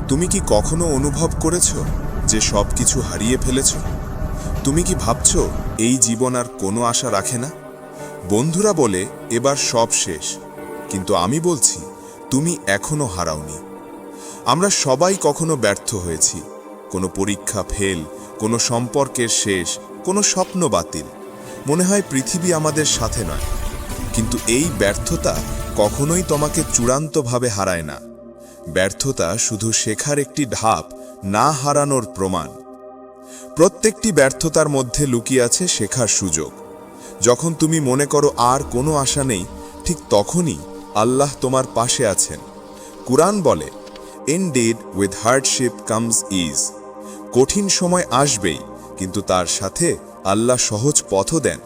তুমি কি কখনো অনুভব করেছ যে সব কিছু হারিয়ে ফেলেছ? তুমি কি ভাবছ এই জীবন আর কোনো আশা রাখে না? বন্ধুরা বলে এবার সব শেষ, কিন্তু আমি বলছি তুমি এখনো হারাওনি। আমরা সবাই কখনো ব্যর্থ হয়েছি, কোনো পরীক্ষা ফেল, কোনো সম্পর্কের শেষ, কোনো স্বপ্ন বাতিল। মনে হয় পৃথিবী আমাদের সাথে নয়, কিন্তু এই ব্যর্থতা কখনোই তোমাকে চূড়ান্তভাবে হারায় না। ব্যর্থতা শুধু শেখার একটি ধাপ, না হারানোর প্রমাণ। প্রত্যেকটি ব্যর্থতার মধ্যে লুকিয়ে আছে শেখার সুযোগ। যখন তুমি মনে করো আর কোনো আশা নেই, ঠিক তখনই আল্লাহ তোমার পাশে আছেন। কুরআন বলে, indeed with hardship comes is. কঠিন সময় আসবেই, কিন্তু তার সাথে আল্লাহ সহজ পথও দেন।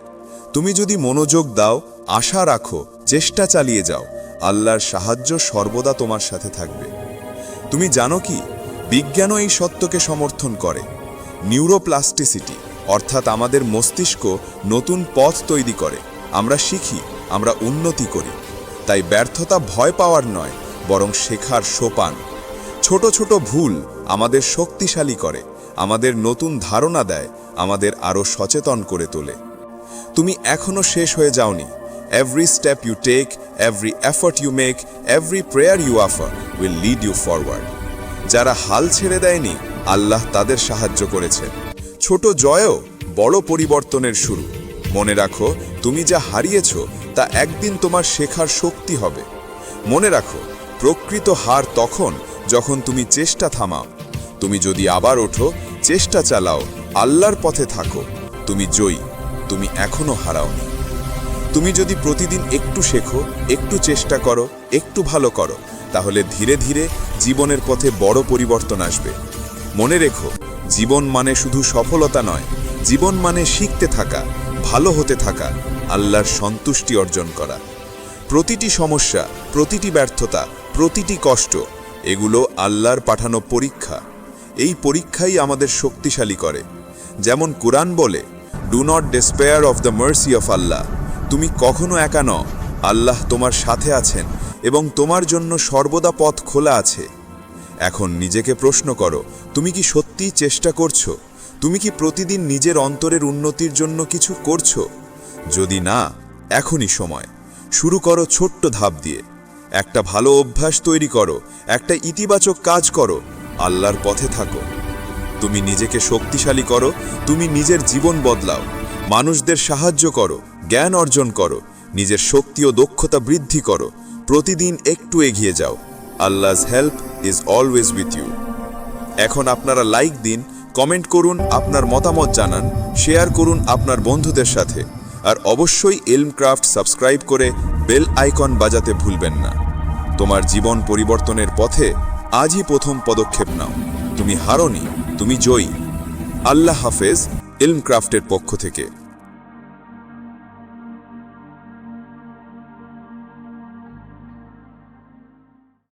তুমি যদি মনোযোগ দাও, আশা রাখো, চেষ্টা চালিয়ে যাও, আল্লাহর সাহায্য সর্বদা তোমার সাথে থাকবে। তুমি জানো কি, বিজ্ঞানও এই সত্যকে সমর্থন করে। নিউরোপ্লাস্টিসিটি অর্থাৎ আমাদের মস্তিষ্ক নতুন পথ তৈরি করে। আমরা শিখি, আমরা উন্নতি করি। তাই ব্যর্থতা ভয় পাওয়ার নয়, বরং শেখার সোপান। ছোট ছোট ভুল আমাদের শক্তিশালী করে, আমাদের নতুন ধারণা দেয়, আমাদের আরও সচেতন করে তোলে। তুমি এখনো শেষ হয়ে যাওনি। Every step you take, every effort you make, every prayer you offer will lead you forward. যারা হাল ছেড়ে দেয়নি, আল্লাহ তাদের সাহায্য করেছে। ছোট জয়ও বড় পরিবর্তনের শুরু। মনে রাখো, তুমি যা হারিয়েছ তা একদিন তোমার শেখার শক্তি হবে। মনে রাখো, প্রকৃত হার তখন যখন তুমি চেষ্টা থামাও। তুমি যদি আবার ওঠো, চেষ্টা চালাও, আল্লাহর পথে থাকো, তুমি জয়ী। তুমি এখনো হারাওনি। তুমি যদি প্রতিদিন একটু শেখো, একটু চেষ্টা করো, একটু ভালো করো, তাহলে ধীরে ধীরে জীবনের পথে বড় পরিবর্তন আসবে। মনে রেখো, জীবন মানে শুধু সফলতা নয়, জীবন মানে শিখতে থাকা, ভালো হতে থাকা, আল্লাহর সন্তুষ্টি অর্জন করা। প্রতিটি সমস্যা, প্রতিটি ব্যর্থতা, প্রতিটি কষ্ট, এগুলো আল্লাহর পাঠানো পরীক্ষা। এই পরীক্ষাই আমাদের শক্তিশালী করে। যেমন কুরআন বলে, do not despair of the mercy of আল্লাহ। তুমি কখনো একা নও, আল্লাহ তোমার সাথে আছেন এবং তোমার জন্য সর্বদা পথ খোলা আছে। এখন নিজেকে প্রশ্ন করো, তুমি কি সত্যিই চেষ্টা করছো? তুমি কি প্রতিদিন নিজের অন্তরের উন্নতির জন্য কিছু করছো? যদি না, এখনই সময়। শুরু করো ছোট্ট ধাপ দিয়ে। একটা ভালো অভ্যাস তৈরি করো, একটা ইতিবাচক কাজ করো, আল্লাহর পথে থাকো। তুমি নিজেকে শক্তিশালী করো, তুমি নিজের জীবন বদলাও, মানুষদের সাহায্য করো, জ্ঞান অর্জন করো, নিজের শক্তি ও দক্ষতা বৃদ্ধি করো। প্রতিদিন একটু এগিয়ে যাও। আল্লাহ's help is always with you. এখন আপনারা লাইক দিন, কমেন্ট করুন, আপনার মতামত জানান, শেয়ার করুন আপনার বন্ধুদের সাথে। আর অবশ্যই ইলমক্রাফট সাবস্ক্রাইব করে বেল আইকন বাজাতে ভুলবেন না। তোমার জীবন পরিবর্তনের পথে আজই প্রথম পদক্ষেপ নাও। তুমি হারোনি, তুমি জয়ী। আল্লাহ হাফেজ, ইলমক্রাফটের পক্ষ থেকে।